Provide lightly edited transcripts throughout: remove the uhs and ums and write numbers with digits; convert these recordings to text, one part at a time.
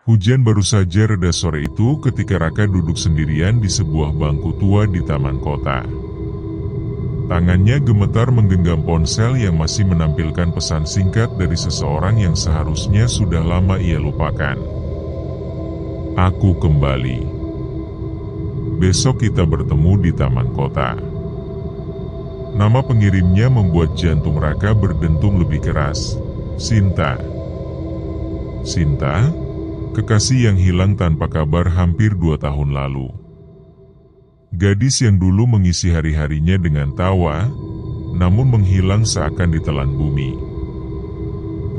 Hujan baru saja reda sore itu ketika Raka duduk sendirian di sebuah bangku tua di taman kota. Tangannya gemetar menggenggam ponsel yang masih menampilkan pesan singkat dari seseorang yang seharusnya sudah lama ia lupakan. Aku kembali. Besok kita bertemu di taman kota. Nama pengirimnya membuat jantung Raka berdentum lebih keras. Sinta. Sinta, kekasih yang hilang tanpa kabar hampir 2 tahun lalu. Gadis yang dulu mengisi hari-harinya dengan tawa, namun menghilang seakan ditelan bumi.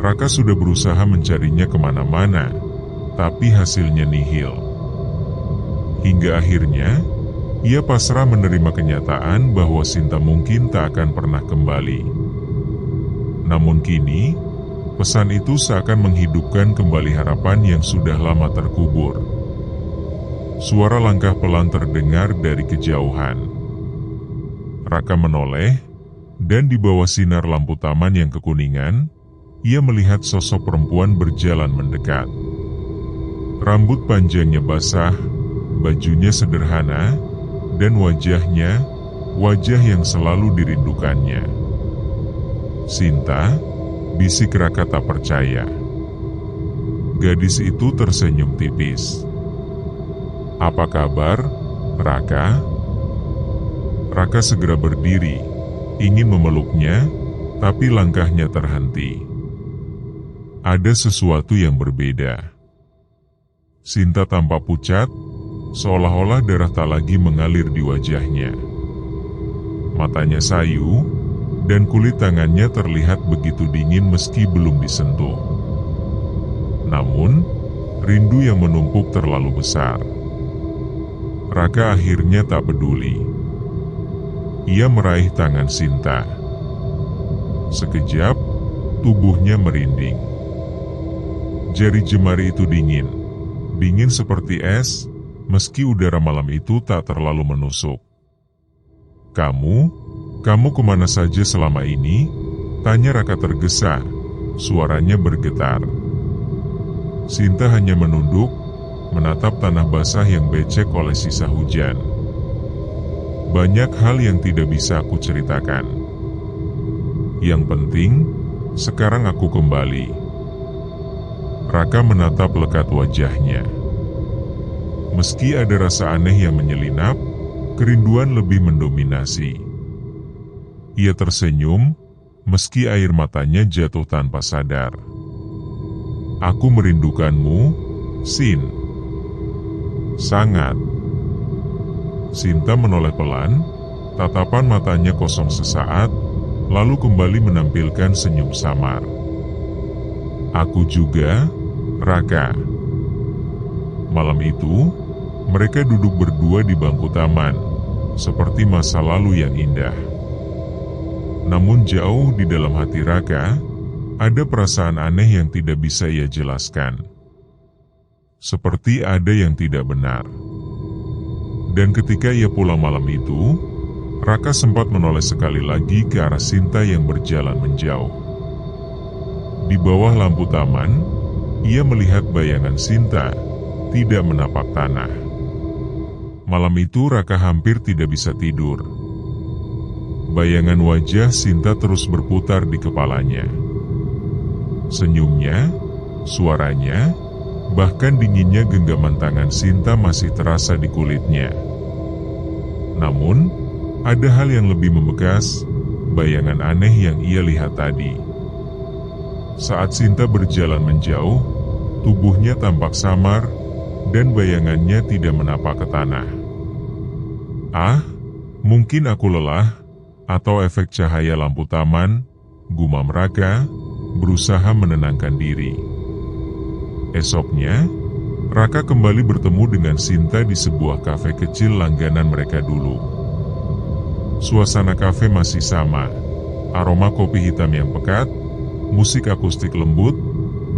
Raka sudah berusaha mencarinya kemana-mana, tapi hasilnya nihil. Hingga akhirnya, ia pasrah menerima kenyataan bahwa Sinta mungkin tak akan pernah kembali. Namun kini, pesan itu seakan menghidupkan kembali harapan yang sudah lama terkubur. Suara langkah pelan terdengar dari kejauhan. Raka menoleh, dan di bawah sinar lampu taman yang kekuningan, ia melihat sosok perempuan berjalan mendekat. Rambut panjangnya basah, bajunya sederhana, dan wajahnya, wajah yang selalu dirindukannya. Sinta, bisik Raka tak percaya. Gadis itu tersenyum tipis. Apa kabar, Raka? Raka segera berdiri, ingin memeluknya, tapi langkahnya terhenti. Ada sesuatu yang berbeda. Sinta tampak pucat, seolah-olah darah tak lagi mengalir di wajahnya. Matanya sayu, dan kulit tangannya terlihat begitu dingin meski belum disentuh. Namun, rindu yang menumpuk terlalu besar. Raka akhirnya tak peduli. Ia meraih tangan Sinta. Sekejap, tubuhnya merinding. Jari jemari itu dingin, dingin seperti es, meski udara malam itu tak terlalu menusuk. Kamu kemana saja selama ini? Tanya Raka tergesa, suaranya bergetar. Sinta hanya menunduk, menatap tanah basah yang becek oleh sisa hujan. Banyak hal yang tidak bisa aku ceritakan. Yang penting, sekarang aku kembali. Raka menatap lekat wajahnya. Meski ada rasa aneh yang menyelinap, kerinduan lebih mendominasi. Ia tersenyum, meski air matanya jatuh tanpa sadar. Aku merindukanmu, Sin. Sangat. Sinta menoleh pelan, tatapan matanya kosong sesaat, lalu kembali menampilkan senyum samar. Aku juga, Raka. Malam itu, mereka duduk berdua di bangku taman, seperti masa lalu yang indah. Namun jauh di dalam hati Raka, ada perasaan aneh yang tidak bisa ia jelaskan. Seperti ada yang tidak benar. Dan ketika ia pulang malam itu, Raka sempat menoleh sekali lagi ke arah Sinta yang berjalan menjauh. Di bawah lampu taman, ia melihat bayangan Sinta tidak menapak tanah. Malam itu Raka hampir tidak bisa tidur. Bayangan wajah Sinta terus berputar di kepalanya. Senyumnya, suaranya, bahkan dinginnya genggaman tangan Sinta masih terasa di kulitnya. Namun, ada hal yang lebih membekas, bayangan aneh yang ia lihat tadi. Saat Sinta berjalan menjauh, tubuhnya tampak samar, dan bayangannya tidak menapak ke tanah. Mungkin aku lelah, atau efek cahaya lampu taman, gumam Raka, berusaha menenangkan diri. Esoknya, Raka kembali bertemu dengan Sinta di sebuah kafe kecil langganan mereka dulu. Suasana kafe masih sama, aroma kopi hitam yang pekat, musik akustik lembut,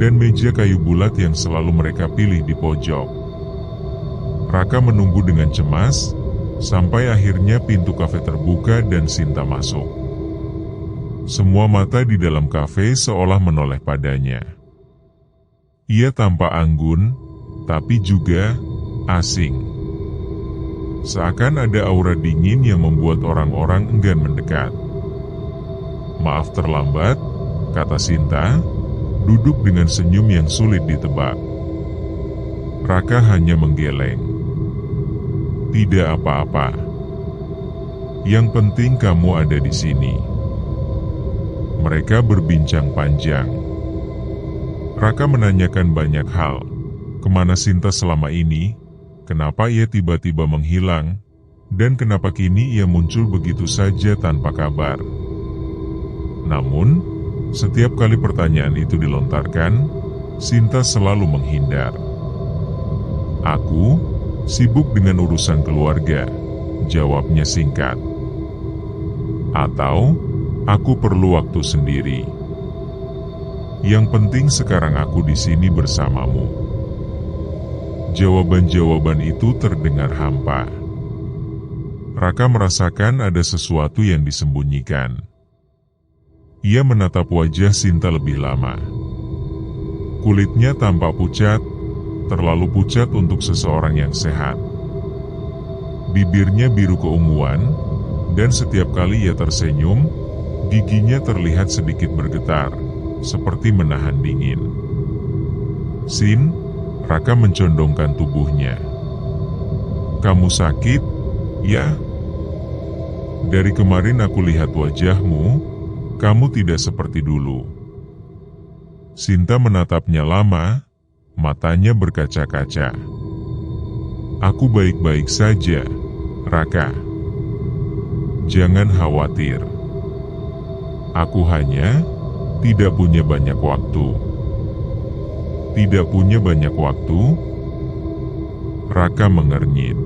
dan meja kayu bulat yang selalu mereka pilih di pojok. Raka menunggu dengan cemas, sampai akhirnya pintu kafe terbuka dan Sinta masuk. Semua mata di dalam kafe seolah menoleh padanya. Ia tampak anggun, tapi juga asing. Seakan ada aura dingin yang membuat orang-orang enggan mendekat. "Maaf terlambat," kata Sinta, duduk dengan senyum yang sulit ditebak. Raka hanya menggeleng. "Tidak apa-apa. Yang penting kamu ada di sini." Mereka berbincang panjang. Raka menanyakan banyak hal. Kemana Sinta selama ini, kenapa ia tiba-tiba menghilang, dan kenapa kini ia muncul begitu saja tanpa kabar. Namun, setiap kali pertanyaan itu dilontarkan, Sinta selalu menghindar. "Aku sibuk dengan urusan keluarga," jawabnya singkat. Atau, "Aku perlu waktu sendiri. Yang penting sekarang aku di sini bersamamu." Jawaban-jawaban itu terdengar hampa. Raka merasakan ada sesuatu yang disembunyikan. Ia menatap wajah Sinta lebih lama. Kulitnya tampak pucat, terlalu pucat untuk seseorang yang sehat. Bibirnya biru keunguan, dan setiap kali ia tersenyum, giginya terlihat sedikit bergetar, seperti menahan dingin. "Sin," Raka mencondongkan tubuhnya. "Kamu sakit, ya? Dari kemarin aku lihat wajahmu, kamu tidak seperti dulu." Sinta menatapnya lama, matanya berkaca-kaca. "Aku baik-baik saja, Raka. Jangan khawatir. Aku hanya tidak punya banyak waktu." "Tidak punya banyak waktu?" Raka mengernyit.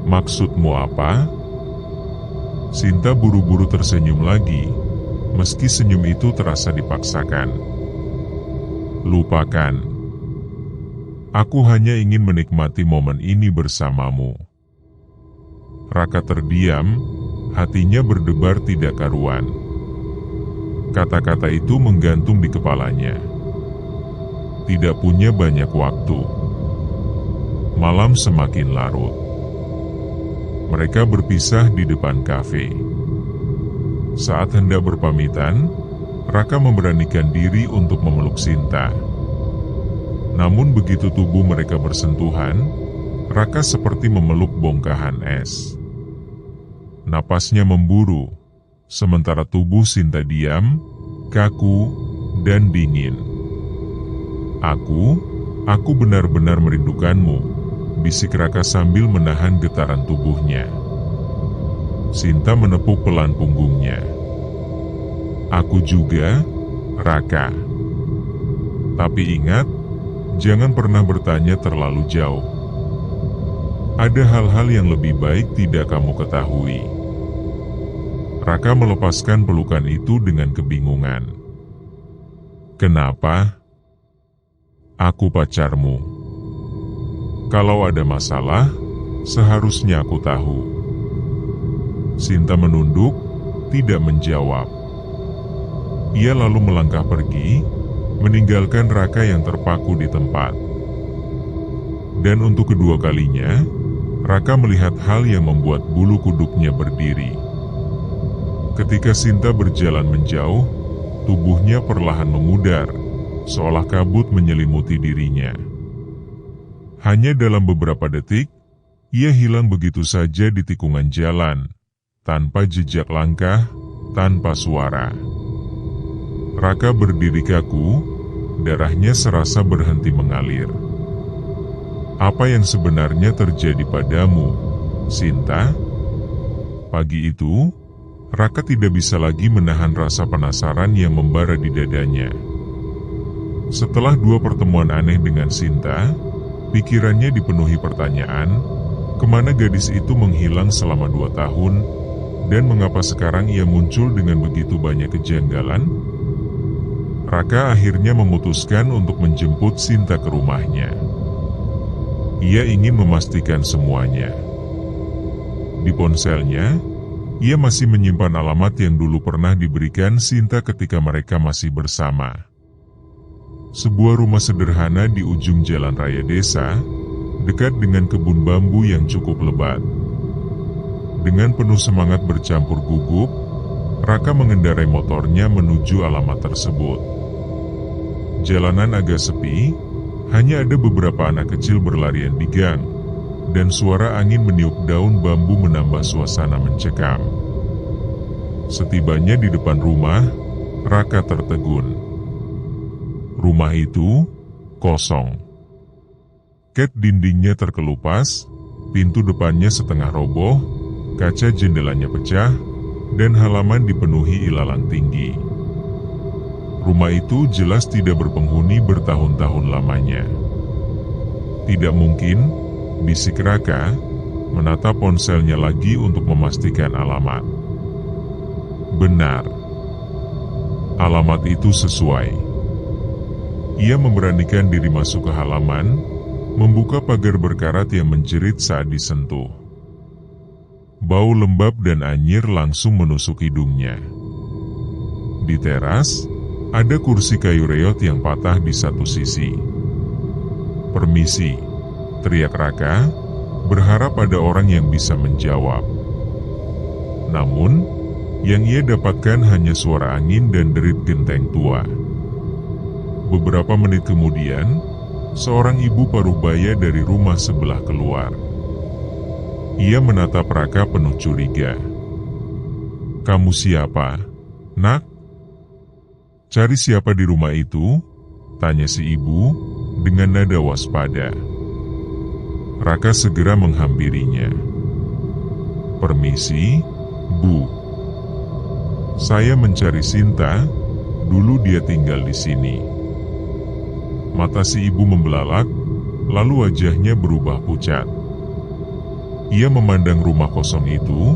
"Maksudmu apa?" Sinta buru-buru tersenyum lagi, meski senyum itu terasa dipaksakan. "Lupakan. Aku hanya ingin menikmati momen ini bersamamu." Raka terdiam, hatinya berdebar tidak karuan. Kata-kata itu menggantung di kepalanya. Tidak punya banyak waktu. Malam semakin larut. Mereka berpisah di depan kafe. Saat hendak berpamitan, Raka memberanikan diri untuk memeluk Sinta. Namun begitu tubuh mereka bersentuhan, Raka seperti memeluk bongkahan es. Napasnya memburu, sementara tubuh Sinta diam, kaku, dan dingin. Aku benar-benar merindukanmu," bisik Raka sambil menahan getaran tubuhnya. Sinta menepuk pelan punggungnya. "Aku juga, Raka. Tapi ingat, jangan pernah bertanya terlalu jauh. Ada hal-hal yang lebih baik tidak kamu ketahui." Raka melepaskan pelukan itu dengan kebingungan. "Kenapa?" "Aku pacarmu. Kalau ada masalah, seharusnya aku tahu." Sinta menunduk, tidak menjawab. Ia lalu melangkah pergi, meninggalkan Raka yang terpaku di tempat. Dan untuk kedua kalinya, Raka melihat hal yang membuat bulu kuduknya berdiri. Ketika Sinta berjalan menjauh, tubuhnya perlahan memudar, seolah kabut menyelimuti dirinya. Hanya dalam beberapa detik, ia hilang begitu saja di tikungan jalan, tanpa jejak langkah, tanpa suara. Raka berdiri kaku, darahnya serasa berhenti mengalir. "Apa yang sebenarnya terjadi padamu, Sinta?" Pagi itu, Raka tidak bisa lagi menahan rasa penasaran yang membara di dadanya. Setelah 2 pertemuan aneh dengan Sinta, pikirannya dipenuhi pertanyaan, kemana gadis itu menghilang selama 2 tahun, dan mengapa sekarang ia muncul dengan begitu banyak kejanggalan? Raka akhirnya memutuskan untuk menjemput Sinta ke rumahnya. Ia ingin memastikan semuanya. Di ponselnya, ia masih menyimpan alamat yang dulu pernah diberikan Sinta ketika mereka masih bersama. Sebuah rumah sederhana di ujung jalan raya desa, dekat dengan kebun bambu yang cukup lebat. Dengan penuh semangat bercampur gugup, Raka mengendarai motornya menuju alamat tersebut. Jalanan agak sepi, hanya ada beberapa anak kecil berlarian di gang, dan suara angin meniup daun bambu menambah suasana mencekam. Setibanya di depan rumah, Raka tertegun. Rumah itu kosong. Cat dindingnya terkelupas, pintu depannya setengah roboh, kaca jendelanya pecah, dan halaman dipenuhi ilalang tinggi. Rumah itu jelas tidak berpenghuni bertahun-tahun lamanya. Tidak mungkin, bisik Raka, menatap ponselnya lagi untuk memastikan alamat. Benar. Alamat itu sesuai. Ia memberanikan diri masuk ke halaman, membuka pagar berkarat yang menjerit saat disentuh. Bau lembab dan anyir langsung menusuk hidungnya. Di teras, ada kursi kayu reot yang patah di satu sisi. "Permisi," teriak Raka, berharap ada orang yang bisa menjawab. Namun, yang ia dapatkan hanya suara angin dan derit genteng tua. Beberapa menit kemudian, seorang ibu paruhbaya dari rumah sebelah keluar. Ia menatap Raka penuh curiga. "Kamu siapa, Nak?" "Cari siapa di rumah itu?" tanya si ibu dengan nada waspada. Raka segera menghampirinya. "Permisi, Bu. Saya mencari Sinta, dulu dia tinggal di sini." Mata si ibu membelalak, lalu wajahnya berubah pucat. Ia memandang rumah kosong itu,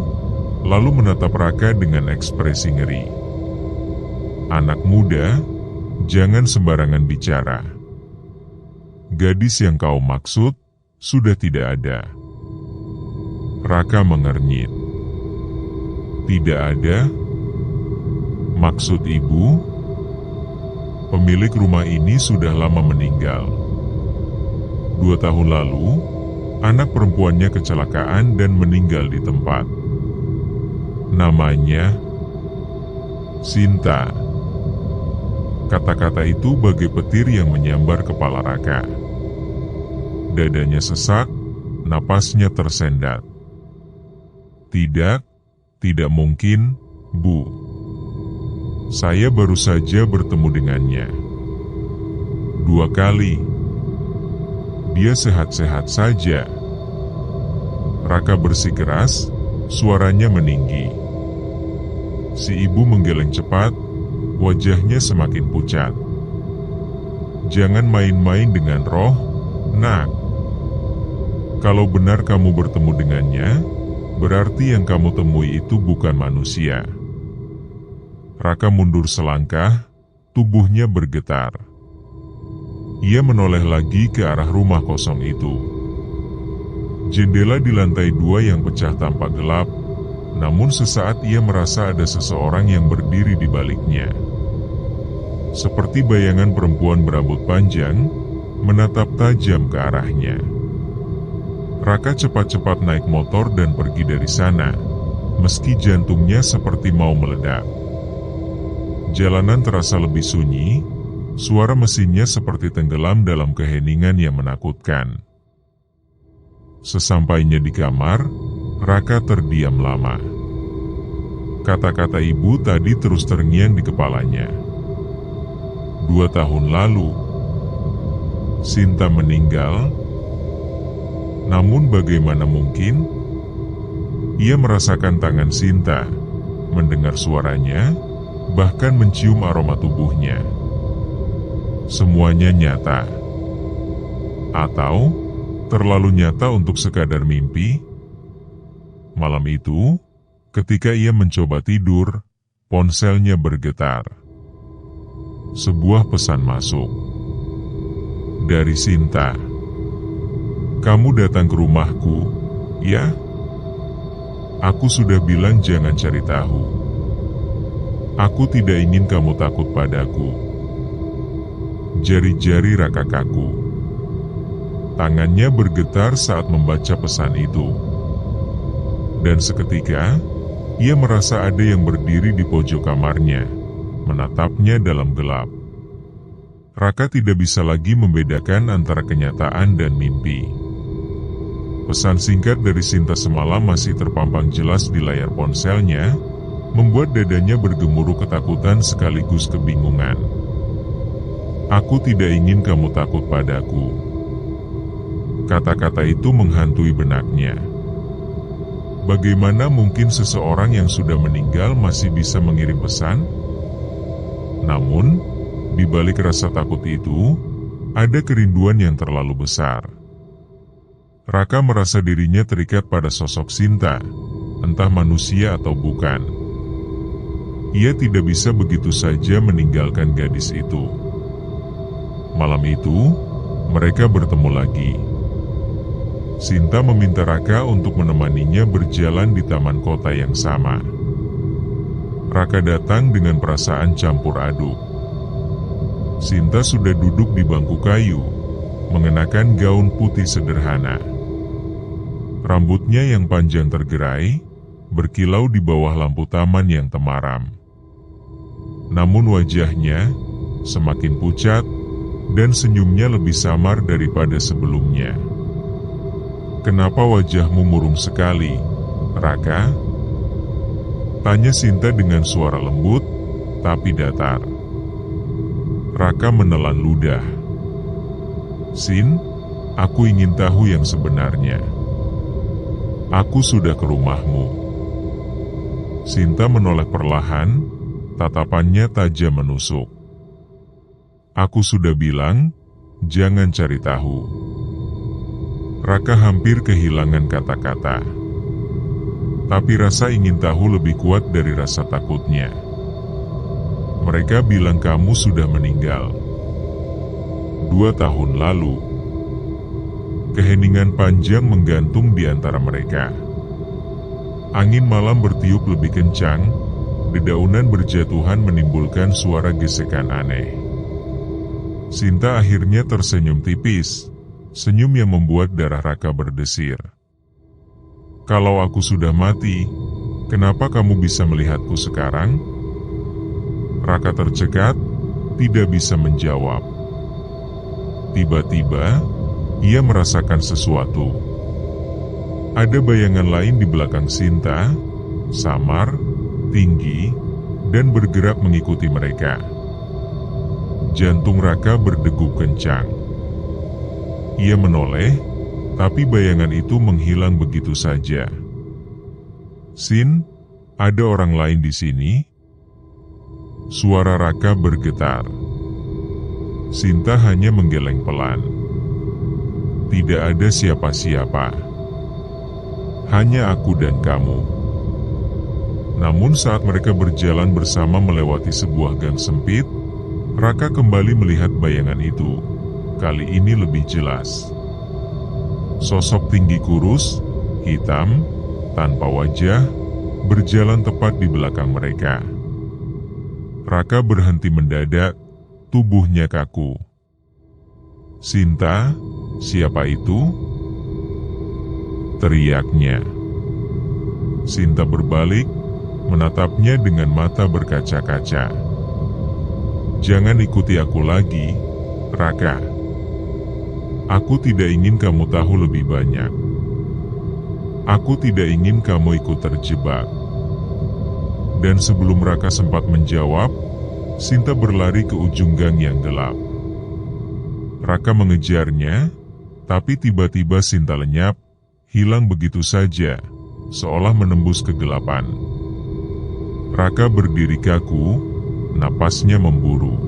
lalu menatap Raka dengan ekspresi ngeri. "Anak muda, jangan sembarangan bicara. Gadis yang kau maksud sudah tidak ada." Raka mengernyit. "Tidak ada? Maksud ibu?" "Pemilik rumah ini sudah lama meninggal. 2 tahun lalu, anak perempuannya kecelakaan dan meninggal di tempat. Namanya Sinta." Kata-kata itu bagai petir yang menyambar kepala Raka. Dadanya sesak, napasnya tersendat. Tidak mungkin, Bu. Saya baru saja bertemu dengannya 2 kali. Dia sehat-sehat saja." Raka bersikeras, suaranya meninggi. Si ibu menggeleng cepat, wajahnya semakin pucat. "Jangan main-main dengan roh, Nak. Kalau benar kamu bertemu dengannya, berarti yang kamu temui itu bukan manusia." Raka mundur selangkah, tubuhnya bergetar. Ia menoleh lagi ke arah rumah kosong itu. Jendela di lantai 2 yang pecah tampak gelap, namun sesaat ia merasa ada seseorang yang berdiri di baliknya. Seperti bayangan perempuan berambut panjang, menatap tajam ke arahnya. Raka cepat-cepat naik motor dan pergi dari sana, meski jantungnya seperti mau meledak. Jalanan terasa lebih sunyi, suara mesinnya seperti tenggelam dalam keheningan yang menakutkan. Sesampainya di kamar, Raka terdiam lama. Kata-kata ibu tadi terus terngiang di kepalanya. 2 tahun lalu, Sinta meninggal. Namun bagaimana mungkin? Ia merasakan tangan Sinta, mendengar suaranya, bahkan mencium aroma tubuhnya. Semuanya nyata. Atau terlalu nyata untuk sekadar mimpi? Malam itu, ketika ia mencoba tidur, ponselnya bergetar. Sebuah pesan masuk. Dari Sinta. "Kamu datang ke rumahku, ya? Aku sudah bilang jangan cari tahu. Aku tidak ingin kamu takut padaku. Jari-jari Raka kaku. Tangannya bergetar saat membaca pesan itu. Dan seketika, ia merasa ada yang berdiri di pojok kamarnya, menatapnya dalam gelap. Raka tidak bisa lagi membedakan antara kenyataan dan mimpi. Pesan singkat dari Sinta semalam masih terpampang jelas di layar ponselnya, membuat dadanya bergemuruh ketakutan sekaligus kebingungan. "Aku tidak ingin kamu takut padaku." Kata-kata itu menghantui benaknya. Bagaimana mungkin seseorang yang sudah meninggal masih bisa mengirim pesan? Namun, di balik rasa takut itu, ada kerinduan yang terlalu besar. Raka merasa dirinya terikat pada sosok Sinta, entah manusia atau bukan. Ia tidak bisa begitu saja meninggalkan gadis itu. Malam itu, mereka bertemu lagi. Sinta meminta Raka untuk menemaninya berjalan di taman kota yang sama. Raka datang dengan perasaan campur aduk. Sinta sudah duduk di bangku kayu, mengenakan gaun putih sederhana. Rambutnya yang panjang tergerai, berkilau di bawah lampu taman yang temaram. Namun wajahnya semakin pucat dan senyumnya lebih samar daripada sebelumnya. "Kenapa wajahmu murung sekali, Raka?" tanya Sinta dengan suara lembut, tapi datar. Raka menelan ludah. "Sin, aku ingin tahu yang sebenarnya. Aku sudah ke rumahmu." Sinta menoleh perlahan, tatapannya tajam menusuk. "Aku sudah bilang, jangan cari tahu." Raka hampir kehilangan kata-kata. Tapi rasa ingin tahu lebih kuat dari rasa takutnya. "Mereka bilang kamu sudah meninggal 2 tahun lalu." Keheningan panjang menggantung di antara mereka. Angin malam bertiup lebih kencang, dedaunan berjatuhan menimbulkan suara gesekan aneh. Sinta akhirnya tersenyum tipis, senyum yang membuat darah Raka berdesir. "Kalau aku sudah mati, kenapa kamu bisa melihatku sekarang?" Raka tercekat, tidak bisa menjawab. Tiba-tiba, ia merasakan sesuatu. Ada bayangan lain di belakang Sinta, samar, tinggi, dan bergerak mengikuti mereka. Jantung Raka berdegup kencang. Ia menoleh, tapi bayangan itu menghilang begitu saja. "Sin, ada orang lain di sini?" Suara Raka bergetar. Sinta hanya menggeleng pelan. "Tidak ada siapa-siapa. Hanya aku dan kamu." Namun saat mereka berjalan bersama melewati sebuah gang sempit, Raka kembali melihat bayangan itu. Kali ini lebih jelas. Sosok tinggi kurus, hitam, tanpa wajah, berjalan tepat di belakang mereka. Raka berhenti mendadak, tubuhnya kaku. "Sinta, siapa itu?" teriaknya. Sinta berbalik, menatapnya dengan mata berkaca-kaca. "Jangan ikuti aku lagi, Raka. Aku tidak ingin kamu tahu lebih banyak. Aku tidak ingin kamu ikut terjebak." Dan sebelum Raka sempat menjawab, Sinta berlari ke ujung gang yang gelap. Raka mengejarnya, tapi tiba-tiba Sinta lenyap, hilang begitu saja, seolah menembus kegelapan. Raka berdiri kaku, napasnya memburu.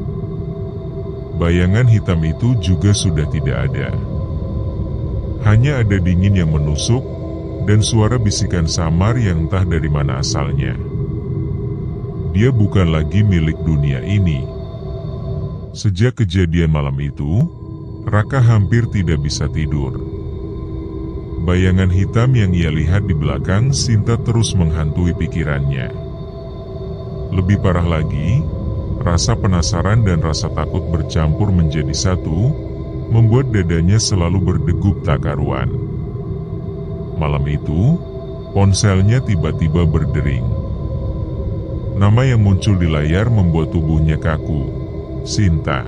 Bayangan hitam itu juga sudah tidak ada. Hanya ada dingin yang menusuk, dan suara bisikan samar yang entah dari mana asalnya. Dia bukan lagi milik dunia ini. Sejak kejadian malam itu, Raka hampir tidak bisa tidur. Bayangan hitam yang ia lihat di belakang Sinta terus menghantui pikirannya. Lebih parah lagi, Rasa penasaran dan rasa takut bercampur menjadi satu, membuat dadanya selalu berdegup tak karuan. Malam itu, ponselnya tiba-tiba berdering. Nama yang muncul di layar membuat tubuhnya kaku. Sinta.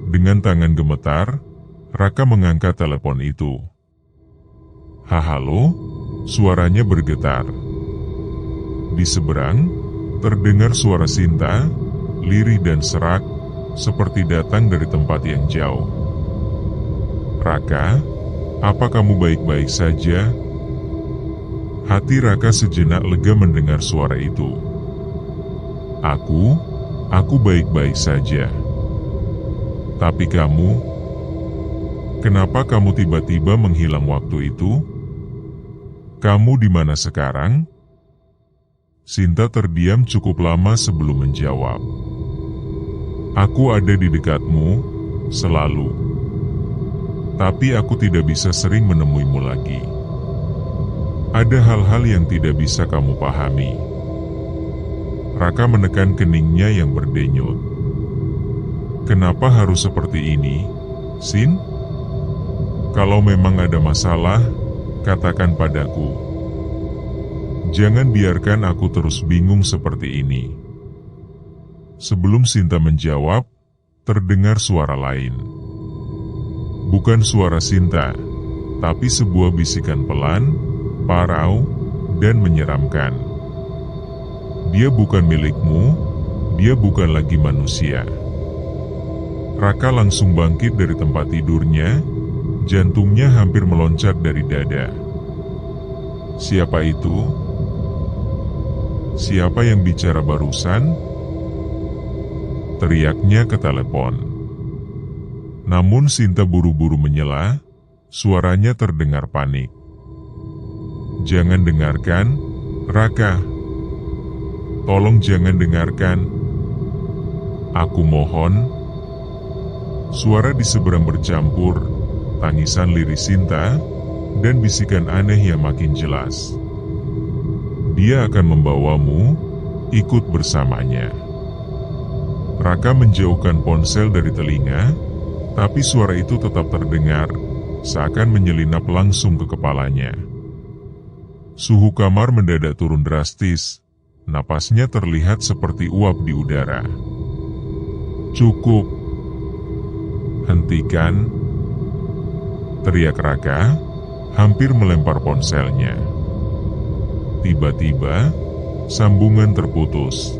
Dengan tangan gemetar, Raka mengangkat telepon itu. Halo, suaranya bergetar. Di seberang, terdengar suara Sinta, lirih dan serak, seperti datang dari tempat yang jauh. Raka, apa kamu baik-baik saja? Hati Raka sejenak lega mendengar suara itu. Aku baik-baik saja. Tapi kamu, kenapa kamu tiba-tiba menghilang waktu itu? Kamu di mana sekarang? Sinta terdiam cukup lama sebelum menjawab. Aku ada di dekatmu, selalu. Tapi aku tidak bisa sering menemuimu lagi. Ada hal-hal yang tidak bisa kamu pahami. Raka menekan keningnya yang berdenyut. Kenapa harus seperti ini, Sin? Kalau memang ada masalah, katakan padaku. Jangan biarkan aku terus bingung seperti ini. Sebelum Sinta menjawab, terdengar suara lain. Bukan suara Sinta, tapi sebuah bisikan pelan, parau, dan menyeramkan. Dia bukan milikmu, dia bukan lagi manusia. Raka langsung bangkit dari tempat tidurnya, jantungnya hampir meloncat dari dada. Siapa itu? Siapa yang bicara barusan? Teriaknya ke telepon. Namun Sinta buru-buru menyela, suaranya terdengar panik. Jangan dengarkan, Raka. Tolong jangan dengarkan. Aku mohon. Suara di seberang bercampur, tangisan lirih Sinta, dan bisikan aneh yang makin jelas. Dia akan membawamu, ikut bersamanya. Raka menjauhkan ponsel dari telinga, tapi suara itu tetap terdengar, seakan menyelinap langsung ke kepalanya. Suhu kamar mendadak turun drastis, napasnya terlihat seperti uap di udara. Cukup. Hentikan. Teriak Raka, hampir melempar ponselnya. Tiba-tiba, sambungan terputus.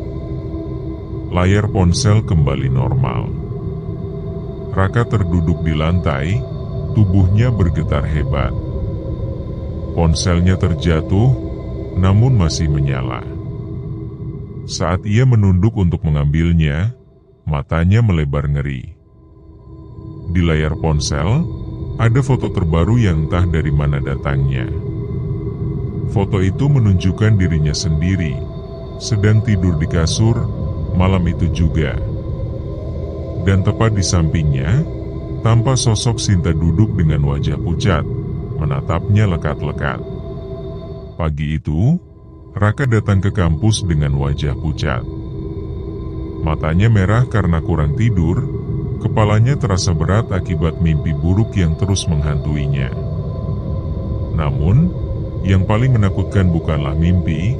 Layar ponsel kembali normal. Raka terduduk di lantai, tubuhnya bergetar hebat. Ponselnya terjatuh, namun masih menyala. Saat ia menunduk untuk mengambilnya, matanya melebar ngeri. Di layar ponsel, ada foto terbaru yang entah dari mana datangnya. Foto itu menunjukkan dirinya sendiri, sedang tidur di kasur, malam itu juga. Dan tepat di sampingnya, tampak sosok Sinta duduk dengan wajah pucat, menatapnya lekat-lekat. Pagi itu, Raka datang ke kampus dengan wajah pucat. Matanya merah karena kurang tidur, kepalanya terasa berat akibat mimpi buruk yang terus menghantuinya. Namun, yang paling menakutkan bukanlah mimpi,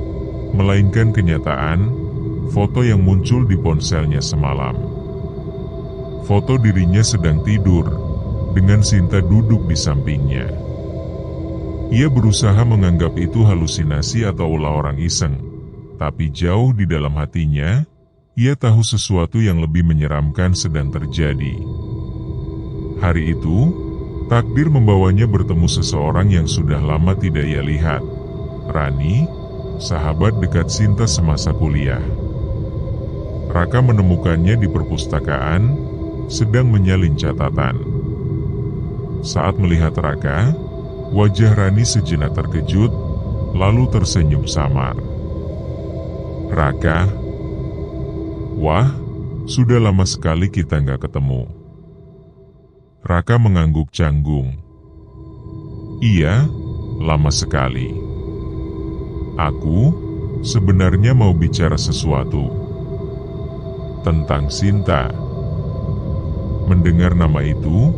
melainkan kenyataan, foto yang muncul di ponselnya semalam. Foto dirinya sedang tidur, dengan Sinta duduk di sampingnya. Ia berusaha menganggap itu halusinasi atau ulah orang iseng, tapi jauh di dalam hatinya, ia tahu sesuatu yang lebih menyeramkan sedang terjadi. Hari itu, takdir membawanya bertemu seseorang yang sudah lama tidak ia lihat. Rani, sahabat dekat Sinta semasa kuliah. Raka menemukannya di perpustakaan, sedang menyalin catatan. Saat melihat Raka, wajah Rani sejenak terkejut, lalu tersenyum samar. Raka, wah, sudah lama sekali kita nggak ketemu. Raka mengangguk canggung. Iya, lama sekali. Aku sebenarnya mau bicara sesuatu. tentang Sinta. Mendengar nama itu,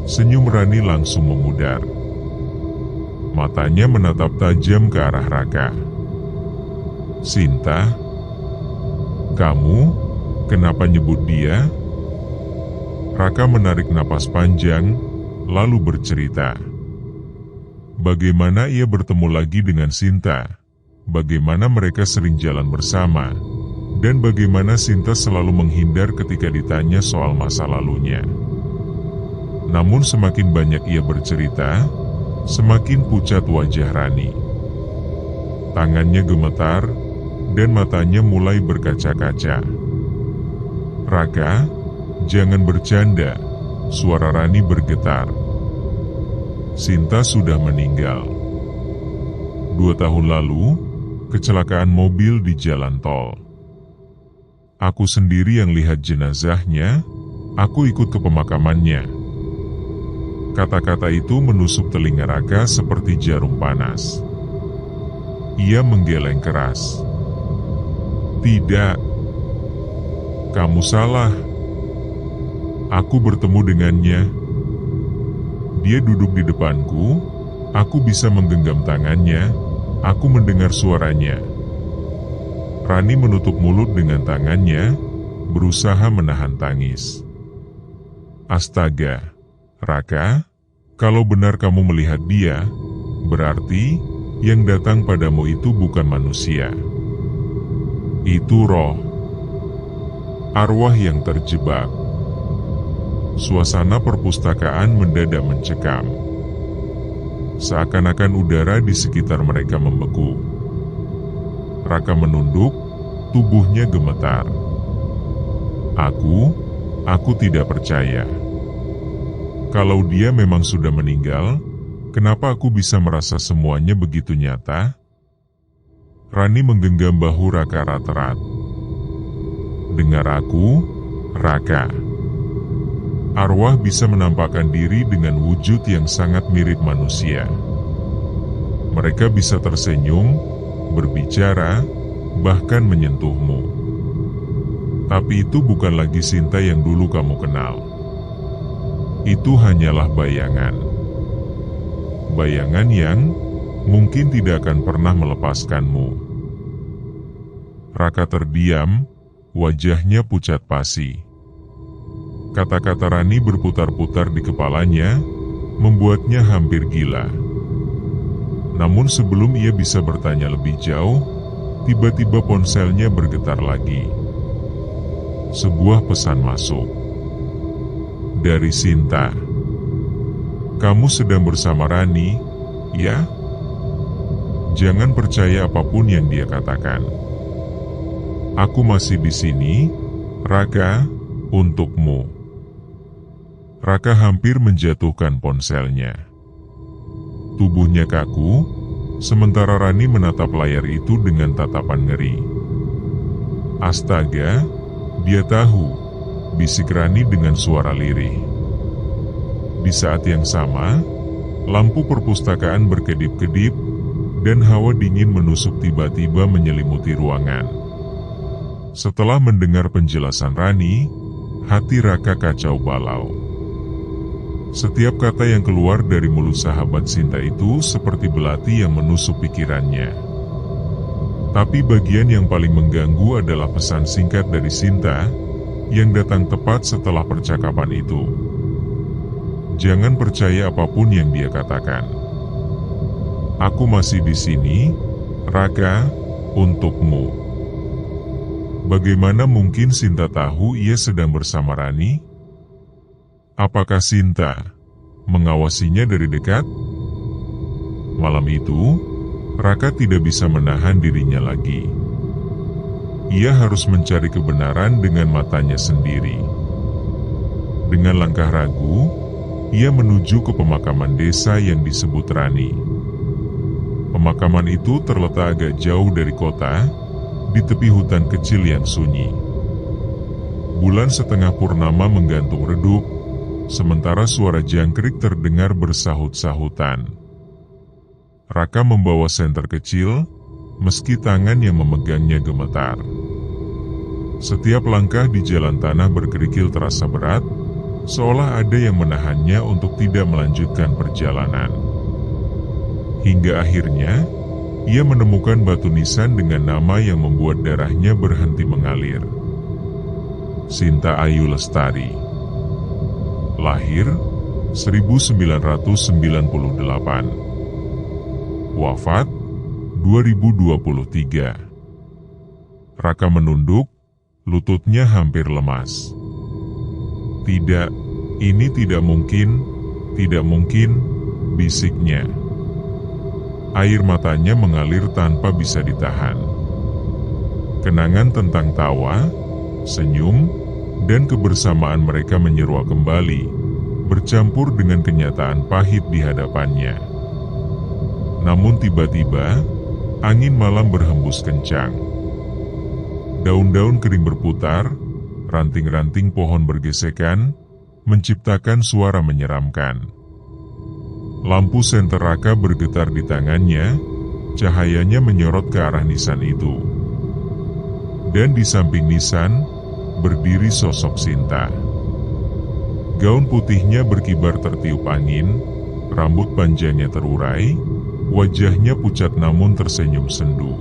senyum Rani langsung memudar. Matanya menatap tajam ke arah Raka. Sinta? Kamu? Kenapa nyebut dia? Raka menarik napas panjang, lalu bercerita. Bagaimana ia bertemu lagi dengan Sinta, bagaimana mereka sering jalan bersama, dan bagaimana Sinta selalu menghindar ketika ditanya soal masa lalunya. Namun semakin banyak ia bercerita, semakin pucat wajah Rani. Tangannya gemetar, dan matanya mulai berkaca-kaca. Raka, jangan bercanda, suara Rani bergetar. Sinta sudah meninggal. 2 tahun lalu, kecelakaan mobil di jalan tol. Aku sendiri yang lihat jenazahnya, aku ikut ke pemakamannya. Kata-kata itu menusuk telinga Raka seperti jarum panas. Ia menggeleng keras. Tidak. Kamu salah. Aku bertemu dengannya. Dia duduk di depanku, aku bisa menggenggam tangannya, aku mendengar suaranya. Rani menutup mulut dengan tangannya, berusaha menahan tangis. Astaga, Raka, kalau benar kamu melihat dia, berarti yang datang padamu itu bukan manusia. Itu roh, arwah yang terjebak. Suasana perpustakaan mendadak mencekam. Seakan-akan udara di sekitar mereka membeku. Raka menunduk, tubuhnya gemetar. Aku tidak percaya. Kalau dia memang sudah meninggal, kenapa aku bisa merasa semuanya begitu nyata? Rani menggenggam bahu Raka erat-erat. Dengar aku, Raka. Arwah bisa menampakkan diri dengan wujud yang sangat mirip manusia. Mereka bisa tersenyum, berbicara, bahkan menyentuhmu. Tapi itu bukan lagi Sinta yang dulu kamu kenal. Itu hanyalah bayangan. Bayangan yang mungkin tidak akan pernah melepaskanmu. Raka terdiam, wajahnya pucat pasi. Kata-kata Rani berputar-putar di kepalanya, membuatnya hampir gila. Namun sebelum ia bisa bertanya lebih jauh, tiba-tiba ponselnya bergetar lagi. Sebuah pesan masuk. Dari Sinta. Kamu sedang bersama Rani, ya? Jangan percaya apapun yang dia katakan. Aku masih di sini, Raka, untukmu. Raka hampir menjatuhkan ponselnya. Tubuhnya kaku, sementara Rani menatap layar itu dengan tatapan ngeri. Astaga, dia tahu, bisik Rani dengan suara lirih. Di saat yang sama, lampu perpustakaan berkedip-kedip, dan hawa dingin menusuk tiba-tiba menyelimuti ruangan. Setelah mendengar penjelasan Rani, hati Raka kacau balau. Setiap kata yang keluar dari mulut sahabat Sinta itu seperti belati yang menusuk pikirannya. Tapi bagian yang paling mengganggu adalah pesan singkat dari Sinta yang datang tepat setelah percakapan itu. Jangan percaya apapun yang dia katakan. Aku masih di sini, Raka, untukmu. Bagaimana mungkin Sinta tahu ia sedang bersama Rani? Apakah Sinta mengawasinya dari dekat? Malam itu, Raka tidak bisa menahan dirinya lagi. Ia harus mencari kebenaran dengan matanya sendiri. Dengan langkah ragu, ia menuju ke pemakaman desa yang disebut Rani. Pemakaman itu terletak agak jauh dari kota, di tepi hutan kecil yang sunyi. Bulan setengah purnama menggantung redup, sementara suara jangkrik terdengar bersahut-sahutan. Raka membawa senter kecil, meski tangan yang memegangnya gemetar. Setiap langkah di jalan tanah berkerikil terasa berat, seolah ada yang menahannya untuk tidak melanjutkan perjalanan. Hingga akhirnya, ia menemukan batu nisan dengan nama yang membuat darahnya berhenti mengalir. Sinta Ayu Lestari. Lahir 1998. Wafat 2023. Raka menunduk, lututnya hampir lemas. Tidak, ini tidak mungkin, bisiknya. Air matanya mengalir tanpa bisa ditahan. Kenangan tentang tawa, senyum, dan kebersamaan mereka menyeruak kembali, bercampur dengan kenyataan pahit di hadapannya. Namun tiba-tiba, angin malam berhembus kencang. Daun-daun kering berputar, ranting-ranting pohon bergesekan, menciptakan suara menyeramkan. Lampu senter Raka bergetar di tangannya, cahayanya menyorot ke arah nisan itu. Dan di samping nisan, berdiri sosok Sinta. Gaun putihnya berkibar tertiup angin, rambut panjangnya terurai, wajahnya pucat namun tersenyum sendu.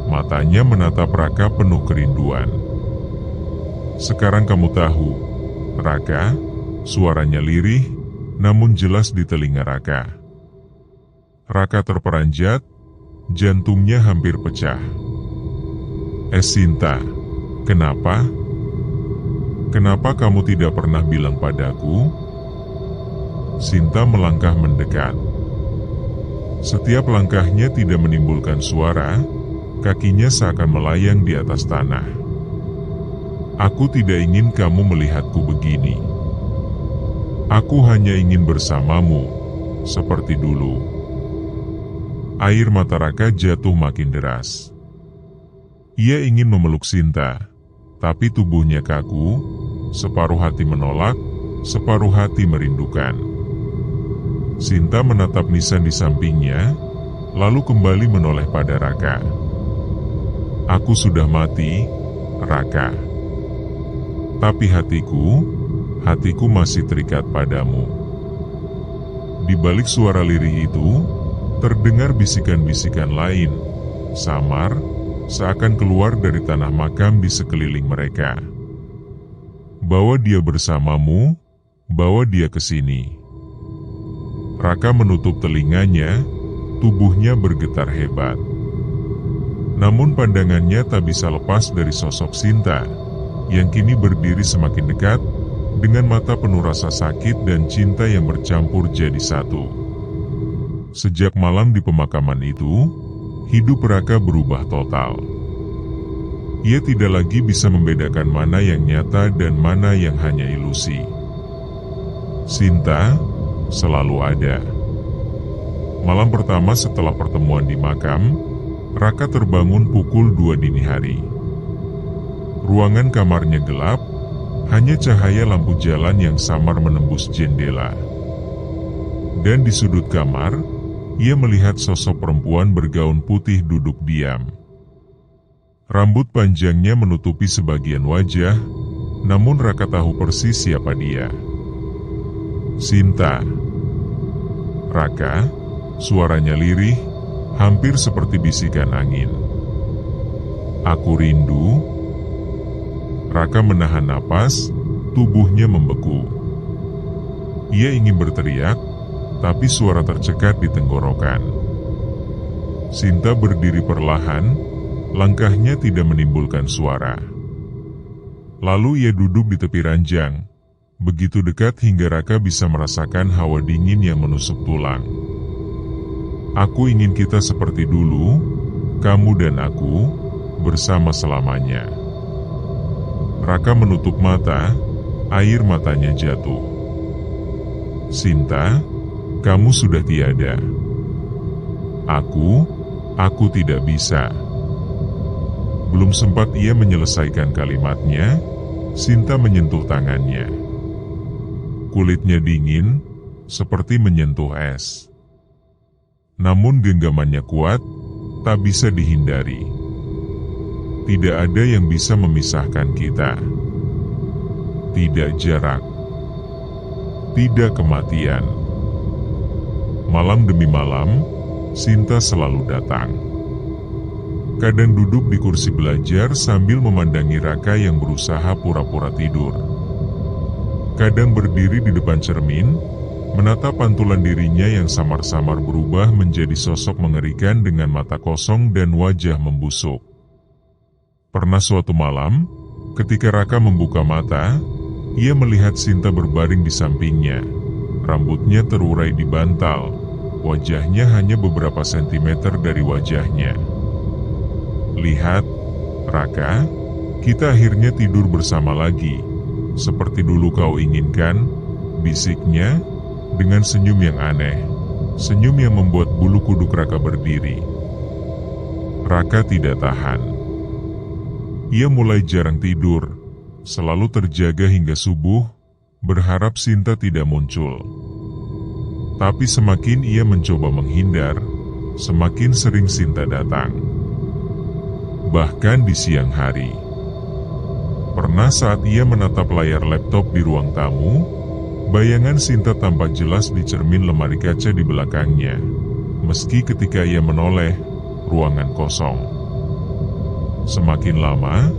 Matanya menatap Raka penuh kerinduan. Sekarang kamu tahu, Raka, suaranya lirih, namun jelas di telinga Raka. Raka terperanjat, jantungnya hampir pecah. Sinta, kenapa? Kenapa kamu tidak pernah bilang padaku? Sinta melangkah mendekat. Setiap langkahnya tidak menimbulkan suara, kakinya seakan melayang di atas tanah. Aku tidak ingin kamu melihatku begini. Aku hanya ingin bersamamu, seperti dulu. Air mata Raka jatuh makin deras. Ia ingin memeluk Sinta, tapi tubuhnya kaku, separuh hati menolak, separuh hati merindukan. Sinta menatap nisan di sampingnya, lalu kembali menoleh pada Raka. Aku sudah mati, Raka. Tapi hatiku masih terikat padamu. Di balik suara lirih itu, terdengar bisikan-bisikan lain, samar, seakan keluar dari tanah makam di sekeliling mereka. Bawa dia bersamamu, bawa dia ke sini. Raka menutup telinganya, tubuhnya bergetar hebat. Namun pandangannya tak bisa lepas dari sosok Sinta, yang kini berdiri semakin dekat, dengan mata penuh rasa sakit dan cinta yang bercampur jadi satu. Sejak malam di pemakaman itu, hidup Raka berubah total. Ia tidak lagi bisa membedakan mana yang nyata dan mana yang hanya ilusi. Sinta selalu ada. Malam pertama setelah pertemuan di makam, Raka terbangun pukul 2 dini hari. Ruangan kamarnya gelap, hanya cahaya lampu jalan yang samar menembus jendela. Dan di sudut kamar, ia melihat sosok perempuan bergaun putih duduk diam. Rambut panjangnya menutupi sebagian wajah, namun Raka tahu persis siapa dia. Sinta. Raka, suaranya lirih, hampir seperti bisikan angin. Aku rindu. Raka menahan napas, tubuhnya membeku. Ia ingin berteriak, tapi suara tercekat di tenggorokan. Sinta berdiri perlahan, langkahnya tidak menimbulkan suara. Lalu ia duduk di tepi ranjang, begitu dekat hingga Raka bisa merasakan hawa dingin yang menusuk tulang. Aku ingin kita seperti dulu, kamu dan aku, bersama selamanya. Raka menutup mata, air matanya jatuh. Sinta, kamu sudah tiada. Aku tidak bisa. Belum sempat ia menyelesaikan kalimatnya, Sinta menyentuh tangannya. Kulitnya dingin, seperti menyentuh es. Namun genggamannya kuat, tak bisa dihindari. Tidak ada yang bisa memisahkan kita. Tidak jarak. Tidak kematian. Malam demi malam, Sinta selalu datang. Kadang duduk di kursi belajar sambil memandangi Raka yang berusaha pura-pura tidur. Kadang berdiri di depan cermin, menatap pantulan dirinya yang samar-samar berubah menjadi sosok mengerikan dengan mata kosong dan wajah membusuk. Pernah suatu malam, ketika Raka membuka mata, ia melihat Sinta berbaring di sampingnya. Rambutnya terurai di bantal, wajahnya hanya beberapa sentimeter dari wajahnya. Lihat, Raka, kita akhirnya tidur bersama lagi, seperti dulu kau inginkan, bisiknya, dengan senyum yang aneh, senyum yang membuat bulu kuduk Raka berdiri. Raka tidak tahan. Ia mulai jarang tidur, selalu terjaga hingga subuh, berharap Sinta tidak muncul. Tapi semakin ia mencoba menghindar, semakin sering Sinta datang. Bahkan di siang hari. Pernah saat ia menatap layar laptop di ruang tamu, bayangan Sinta tampak jelas di cermin lemari kaca di belakangnya. Meski ketika ia menoleh, ruangan kosong. Semakin lama,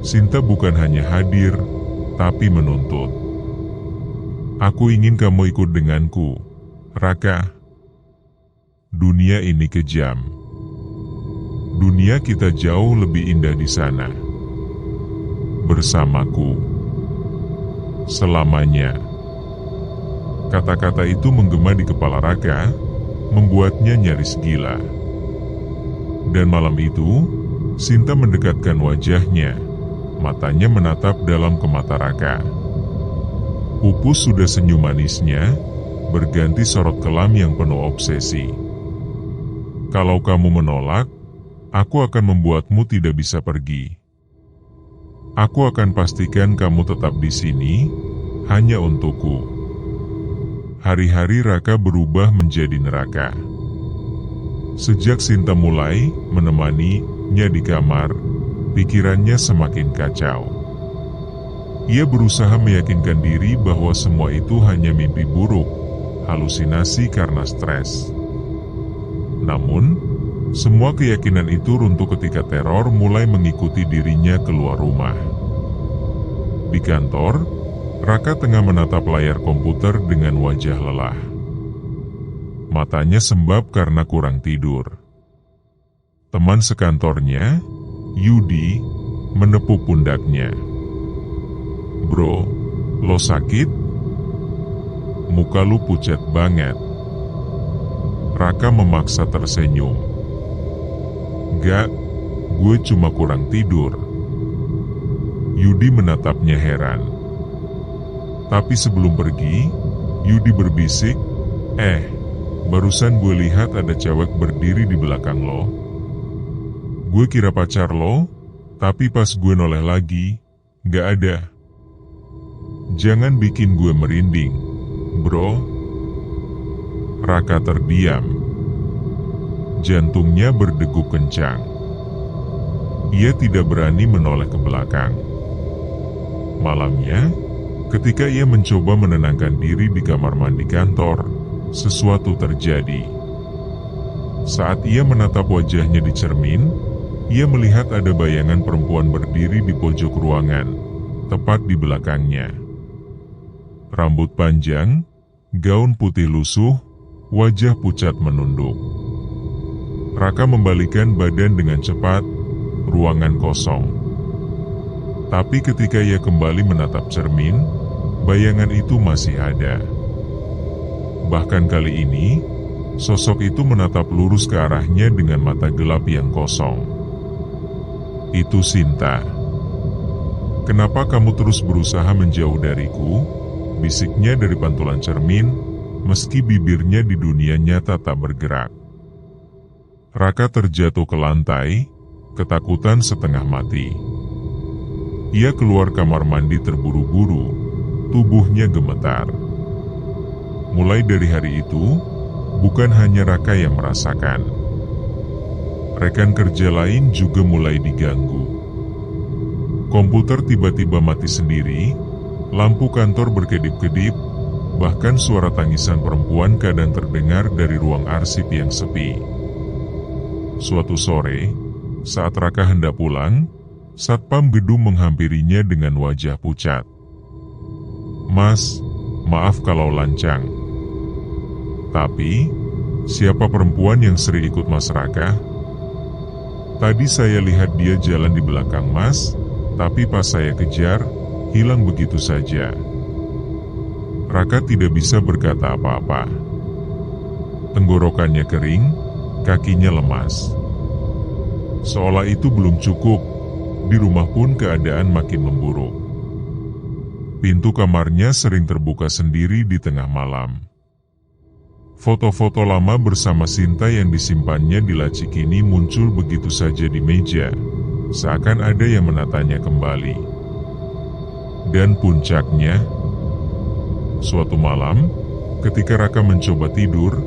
Sinta bukan hanya hadir, tapi menuntut. Aku ingin kamu ikut denganku, Raka. Dunia ini kejam. Dunia kita jauh lebih indah di sana. Bersamaku. Selamanya. Kata-kata itu menggema di kepala Raka, membuatnya nyaris gila. Dan malam itu, Sinta mendekatkan wajahnya, matanya menatap dalam ke mata Raka. Pupus sudah senyum manisnya, berganti sorot kelam yang penuh obsesi. Kalau kamu menolak, aku akan membuatmu tidak bisa pergi. Aku akan pastikan kamu tetap di sini, hanya untukku. Hari-hari Raka berubah menjadi neraka. Sejak Sinta mulai menemaninya di kamar, pikirannya semakin kacau. Ia berusaha meyakinkan diri bahwa semua itu hanya mimpi buruk, halusinasi karena stres. Namun, semua keyakinan itu runtuh ketika teror mulai mengikuti dirinya keluar rumah. Di kantor, Raka tengah menatap layar komputer dengan wajah lelah. Matanya sembab karena kurang tidur. Teman sekantornya, Yudi, menepuk pundaknya. Bro, lo sakit? Muka lu pucat banget. Raka memaksa tersenyum. Gak, gue cuma kurang tidur. Yudi menatapnya heran. Tapi sebelum pergi, Yudi berbisik, barusan gue lihat ada cewek berdiri di belakang lo. Gue kira pacar lo, tapi pas gue noleh lagi, gak ada. Jangan bikin gue merinding, bro. Raka terdiam. Jantungnya berdegup kencang. Ia tidak berani menoleh ke belakang. Malamnya, ketika ia mencoba menenangkan diri di kamar mandi kantor, sesuatu terjadi. Saat ia menatap wajahnya di cermin, ia melihat ada bayangan perempuan berdiri di pojok ruangan, tepat di belakangnya. Rambut panjang, gaun putih lusuh, wajah pucat menunduk. Raka membalikan badan dengan cepat, ruangan kosong. Tapi ketika ia kembali menatap cermin, bayangan itu masih ada. Bahkan kali ini, sosok itu menatap lurus ke arahnya dengan mata gelap yang kosong. Itu Sinta. Kenapa kamu terus berusaha menjauh dariku? Bisiknya dari pantulan cermin, meski bibirnya di dunia nyata tak bergerak. Raka terjatuh ke lantai, ketakutan setengah mati. Ia keluar kamar mandi terburu-buru, tubuhnya gemetar. Mulai dari hari itu, bukan hanya Raka yang merasakan. Rekan kerja lain juga mulai diganggu. Komputer tiba-tiba mati sendiri, lampu kantor berkedip-kedip, bahkan suara tangisan perempuan kadang terdengar dari ruang arsip yang sepi. Suatu sore, saat Raka hendak pulang, satpam gedung menghampirinya dengan wajah pucat. "Mas, maaf kalau lancang. Tapi, siapa perempuan yang sering ikut Mas Raka? Tadi saya lihat dia jalan di belakang Mas, tapi pas saya kejar, hilang begitu saja." Raka tidak bisa berkata apa-apa. Tenggorokannya kering, kakinya lemas. Seolah itu belum cukup, di rumah pun keadaan makin memburuk. Pintu kamarnya sering terbuka sendiri di tengah malam. Foto-foto lama bersama Sinta yang disimpannya di laci kini muncul begitu saja di meja, seakan ada yang menatanya kembali. Dan puncaknya, suatu malam, ketika Raka mencoba tidur,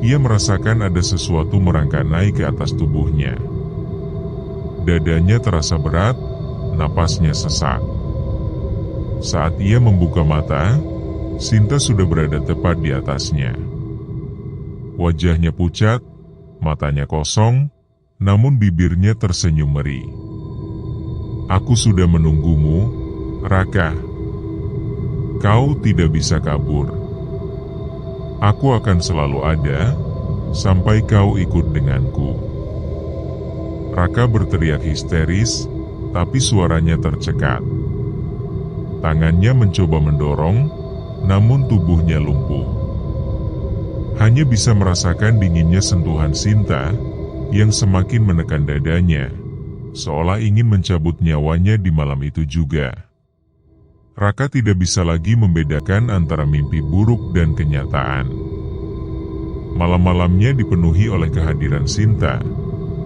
ia merasakan ada sesuatu merangkak naik ke atas tubuhnya. Dadanya terasa berat, napasnya sesak. Saat ia membuka mata, Sinta sudah berada tepat di atasnya. Wajahnya pucat, matanya kosong, namun bibirnya tersenyum meri. "Aku sudah menunggumu, Raka. Kau tidak bisa kabur. Aku akan selalu ada, sampai kau ikut denganku." Raka berteriak histeris, tapi suaranya tercekat. Tangannya mencoba mendorong, namun tubuhnya lumpuh. Hanya bisa merasakan dinginnya sentuhan Sinta, yang semakin menekan dadanya, seolah ingin mencabut nyawanya di malam itu juga. Raka tidak bisa lagi membedakan antara mimpi buruk dan kenyataan. Malam-malamnya dipenuhi oleh kehadiran Sinta,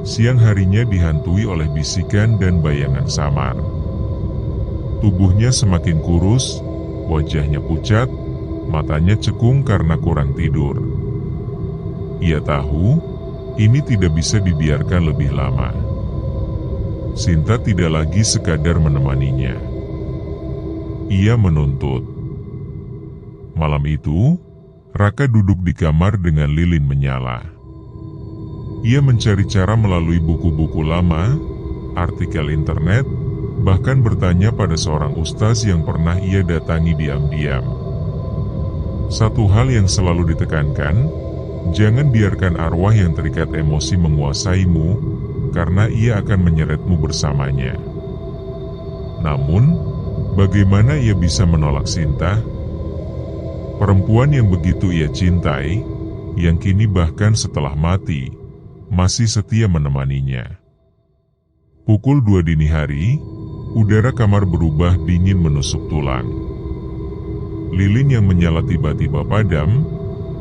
siang harinya dihantui oleh bisikan dan bayangan samar. Tubuhnya semakin kurus, wajahnya pucat, matanya cekung karena kurang tidur. Ia tahu, ini tidak bisa dibiarkan lebih lama. Sinta tidak lagi sekadar menemaninya. Ia menuntut. Malam itu, Raka duduk di kamar dengan lilin menyala. Ia mencari cara melalui buku-buku lama, artikel internet, bahkan bertanya pada seorang ustaz yang pernah ia datangi diam-diam. Satu hal yang selalu ditekankan, jangan biarkan arwah yang terikat emosi menguasaimu, karena ia akan menyeretmu bersamanya. Namun, bagaimana ia bisa menolak Sinta? Perempuan yang begitu ia cintai, yang kini bahkan setelah mati, masih setia menemaninya. Pukul 2 dini hari, udara kamar berubah dingin menusuk tulang. Lilin yang menyala tiba-tiba padam,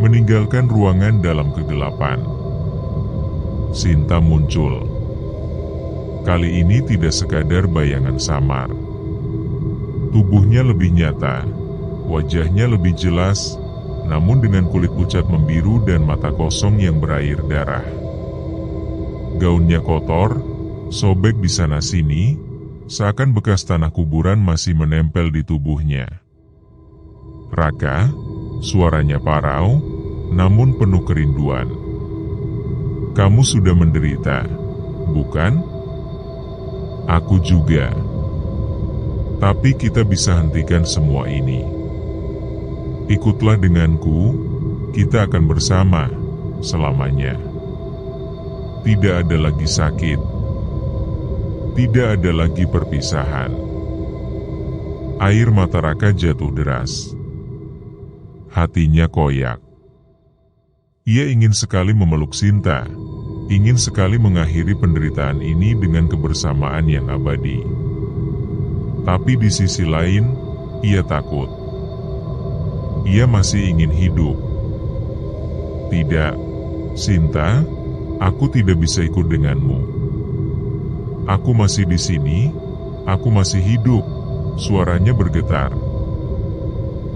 meninggalkan ruangan dalam kegelapan. Sinta muncul. Kali ini tidak sekadar bayangan samar. Tubuhnya lebih nyata, wajahnya lebih jelas, namun dengan kulit pucat membiru dan mata kosong yang berair darah. Gaunnya kotor, sobek di sana-sini, seakan bekas tanah kuburan masih menempel di tubuhnya. "Raka," suaranya parau, namun penuh kerinduan. "Kamu sudah menderita, bukan? Aku juga. Tapi kita bisa hentikan semua ini. Ikutlah denganku, kita akan bersama selamanya. Tidak ada lagi sakit. Tidak ada lagi perpisahan." Air mata Raka jatuh deras. Hatinya koyak. Ia ingin sekali memeluk Sinta, ingin sekali mengakhiri penderitaan ini dengan kebersamaan yang abadi. Tapi di sisi lain, ia takut. Ia masih ingin hidup. "Tidak, Sinta, aku tidak bisa ikut denganmu. Aku masih di sini, aku masih hidup," suaranya bergetar.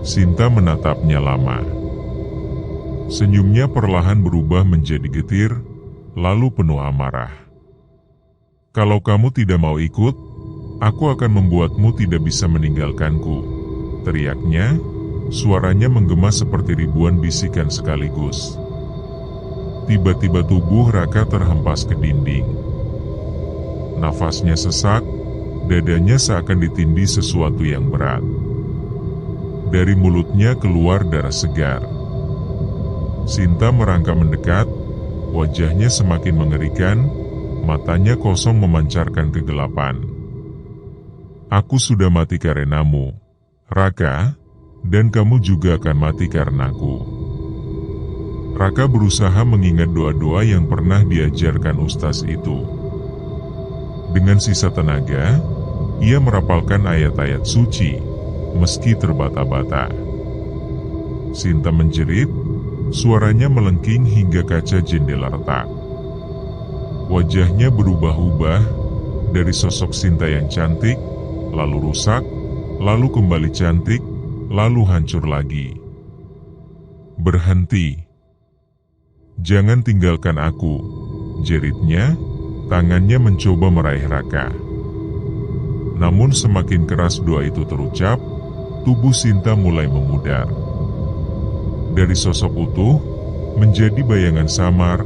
Sinta menatapnya lama. Senyumnya perlahan berubah menjadi getir, lalu penuh amarah. "Kalau kamu tidak mau ikut, Aku akan membuatmu tidak bisa meninggalkanku, teriaknya. Suaranya menggema seperti ribuan bisikan sekaligus. Tiba-tiba tubuh Raka terhempas ke dinding. Nafasnya sesak, dadanya seakan ditindih sesuatu yang berat. Dari mulutnya keluar darah segar. Sinta merangkak mendekat, wajahnya semakin mengerikan, matanya kosong memancarkan kegelapan. Aku sudah mati karenamu, Raka, dan kamu juga akan mati karenaku. Raka berusaha mengingat doa-doa yang pernah diajarkan ustaz itu. Dengan sisa tenaga, ia merapalkan ayat-ayat suci, meski terbata-bata. Sinta menjerit, suaranya melengking hingga kaca jendela retak. Wajahnya berubah-ubah, dari sosok Sinta yang cantik, lalu rusak, lalu kembali cantik, lalu hancur lagi. Berhenti. Jangan tinggalkan aku, jeritnya, tangannya mencoba meraih Raka. Namun semakin keras doa itu terucap, tubuh Sinta mulai memudar. Dari sosok utuh, menjadi bayangan samar,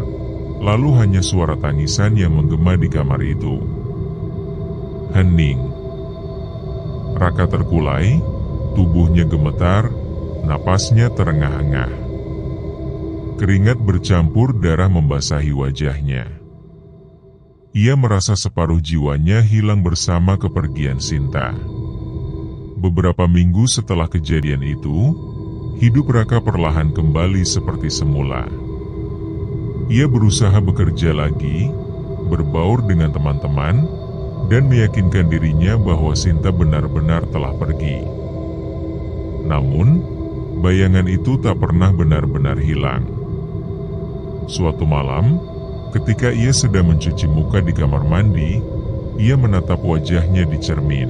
lalu hanya suara tangisan yang menggema di kamar itu. Hening. Raka terkulai, tubuhnya gemetar, napasnya terengah-engah. Keringat bercampur darah membasahi wajahnya. Ia merasa separuh jiwanya hilang bersama kepergian Sinta. Beberapa minggu setelah kejadian itu, hidup Raka perlahan kembali seperti semula. Ia berusaha bekerja lagi, berbaur dengan teman-teman, dan meyakinkan dirinya bahwa Sinta benar-benar telah pergi. Namun, bayangan itu tak pernah benar-benar hilang. Suatu malam, ketika ia sedang mencuci muka di kamar mandi, ia menatap wajahnya di cermin.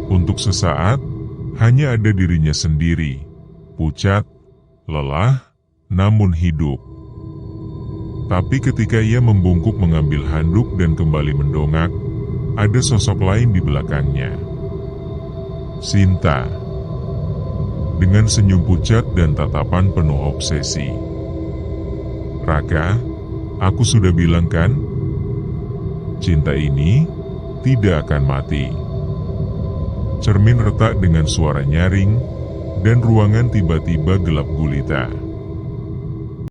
Untuk sesaat, hanya ada dirinya sendiri, pucat, lelah, namun hidup. Tapi ketika ia membungkuk mengambil handuk dan kembali mendongak, ada sosok lain di belakangnya. Sinta. Dengan senyum pucat dan tatapan penuh obsesi. Raka, aku sudah bilang kan? Cinta ini tidak akan mati. Cermin retak dengan suara nyaring, dan ruangan tiba-tiba gelap gulita.